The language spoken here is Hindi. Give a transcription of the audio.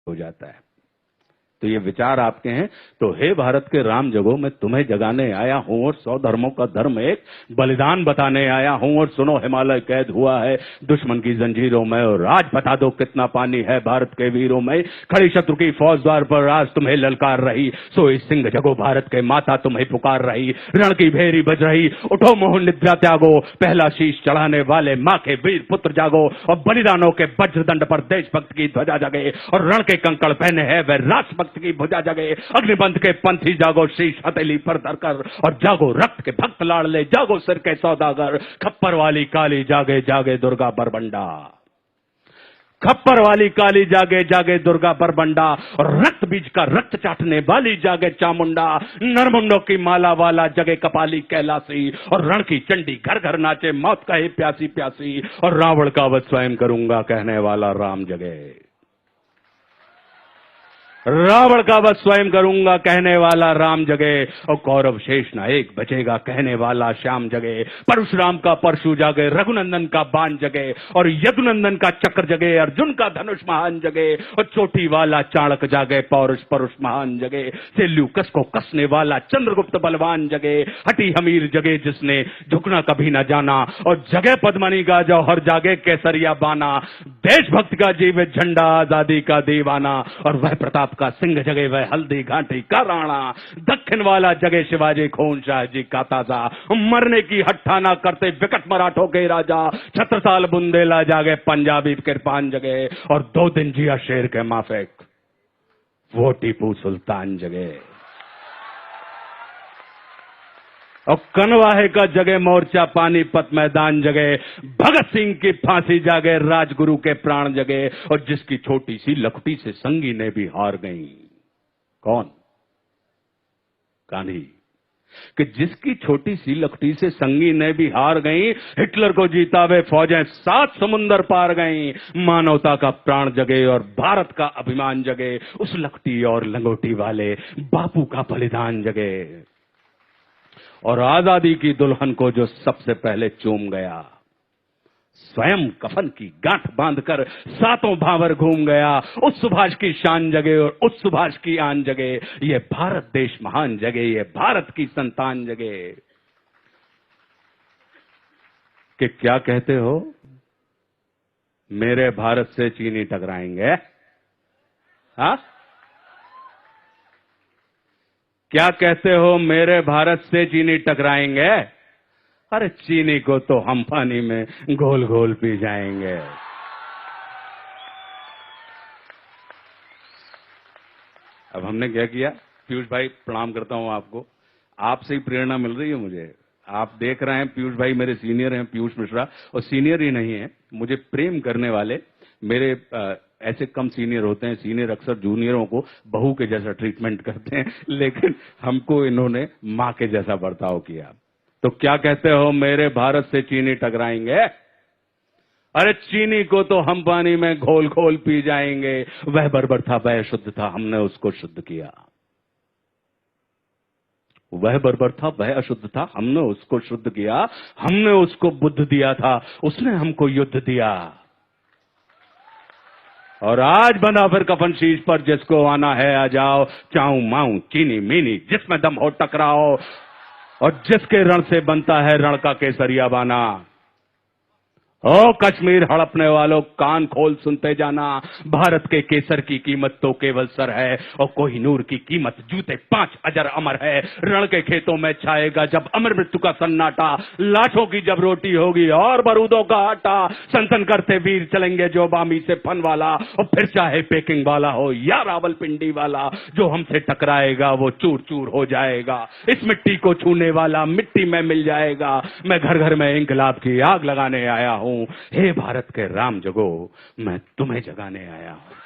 हो जाता है। तो ये विचार आपके हैं। तो हे भारत के राम जगो, मैं तुम्हें जगाने आया हूं और 100 धर्मों का धर्म एक बलिदान बताने आया हूं। और सुनो, हिमालय कैद हुआ है दुश्मन की जंजीरों में, और आज बता दो कितना पानी है भारत के वीरों में। खड़ी शत्रु की फौज द्वार पर आज तुम्हें ललकार रही, सोई सिंह जगो भारत के माता तुम्हें पुकार रही। रण की भेरी बज रही, उठो मोह निद्रा त्यागो, पहला शीश चढ़ाने वाले मां के वीर पुत्र जागो। और बलिदानों के वज्रदंड पर देशभक्त की ध्वजा जगे, और रण के कंकड़ पहने हैं वह राष्ट्रभक्त की भुजा जगे। अग्निबंध के पंथी जागो, शीश हथेली पर धरकर, और जागो रक्त के भक्त लाडले, जागो सिर के सौदागर। खप्पर वाली काली जागे जागे दुर्गा बरबंडा, खप्पर वाली काली जागे जागे दुर्गा बरबंडा। और रक्त बीज का रक्त चाटने वाली जागे चामुंडा। नरमुंडों की माला वाला जगे कपाली कैलासी, और रण की चंडी घर घर नाचे मौत कहे प्यासी प्यासी। और रावण का वध स्वयं करूंगा कहने वाला राम जगे, रावण का वध स्वयं करूंगा कहने वाला राम जगे। और कौरव शेष नायक बचेगा कहने वाला श्याम जगे। परशुराम का परशु जागे, रघुनंदन का बाण जगे, और यदुनंदन का चक्र जगे, अर्जुन का धनुष महान जगे। और चोटी वाला चाणक जागे, पौरुष परुष महान जगे। सेल्यूकस को कसने वाला चंद्रगुप्त बलवान जगे। हटी हमीर जगे जिसने झुकना कभी न जाना, और जगे पद्मनी का जौहर जागे केसरिया बाना। देशभक्त का जीवित झंडा, आजादी का दीवाना। और वह प्रताप का सिंह जगे, वह हल्दी घाटी का राणा। दक्षिण वाला जगे शिवाजी खून शाह जी का ताजा, मरने की हट्ठाना करते विकट मराठों के राजा। छत्रसाल बुंदेला जागे, पंजाबी कृपान जगे, और 2 दिन जिया शेर के माफिक वो टीपू सुल्तान जगे। और कनवाहे का जगे मोर्चा, पानीपत मैदान जगे। भगत सिंह की फांसी जागे, राजगुरु के प्राण जगे। और जिसकी छोटी सी लखटी से संगी ने भी हार गई, कौन? गांधी। कि जिसकी छोटी सी लखटी से संगी ने भी हार गई, हिटलर को जीता वे फौजें 7 समुंदर पार गई। मानवता का प्राण जगे और भारत का अभिमान जगे। उस लखटी और लंगोटी वाले बापू का बलिदान जगे। और आजादी की दुल्हन को जो सबसे पहले चूम गया, स्वयं कफन की गांठ बांधकर 7 भावर घूम गया। उस सुभाष की शान जगे और उस सुभाष की आन जगे। ये भारत देश महान जगे, ये भारत की संतान जगे। कि क्या कहते हो, मेरे भारत से चीनी टकराएंगे? हाँ, क्या कहते हो, मेरे भारत से चीनी टकराएंगे? अरे चीनी को तो हम पानी में घोल घोल पी जाएंगे। अब हमने क्या किया? पीयूष भाई प्रणाम करता हूं आपको, आपसे ही प्रेरणा मिल रही है मुझे। आप देख रहे हैं पीयूष भाई मेरे सीनियर हैं, पीयूष मिश्रा, और सीनियर ही नहीं है, मुझे प्रेम करने वाले मेरे ऐसे कम सीनियर होते हैं। सीनियर अक्सर जूनियरों को बहू के जैसा ट्रीटमेंट करते हैं, लेकिन हमको इन्होंने मां के जैसा बर्ताव किया। तो क्या कहते हो, मेरे भारत से चीनी टकराएंगे? अरे चीनी को तो हम पानी में घोल घोल पी जाएंगे। वह बर्बर था, वह शुद्ध था, हमने उसको शुद्ध किया। वह बर्बर था, वह अशुद्ध था, हमने उसको शुद्ध किया। हमने उसको बुद्ध दिया था, उसने हमको युद्ध दिया। और आज बंधा फिर कफन शीश पर, जिसको आना है आ जाओ। चाऊ माऊ चीनी मीनी जिसमें दम हो टकराओ, और जिसके रण से बनता है रण का केसरिया बाना। ओ कश्मीर हड़पने वालों, कान खोल सुनते जाना। भारत के केसर की कीमत तो केवल सर है, और कोहिनूर की कीमत जूते 5 अजर अमर है। रण के खेतों में छाएगा जब अमर मृत्यु का सन्नाटा। लाठों की जब रोटी होगी और बारूदों का आटा। संतन करते वीर चलेंगे जो बामी से फन वाला, और फिर चाहे पेकिंग वाला हो या रावलपिंडी वाला। जो हमसे टकराएगा वो चूर चूर हो जाएगा। इस मिट्टी को छूने वाला मिट्टी में मिल जाएगा। मैं घर घर में इंकलाब की आग लगाने आया हूं। हे भारत के राम जगो, मैं तुम्हें जगाने आया हूं।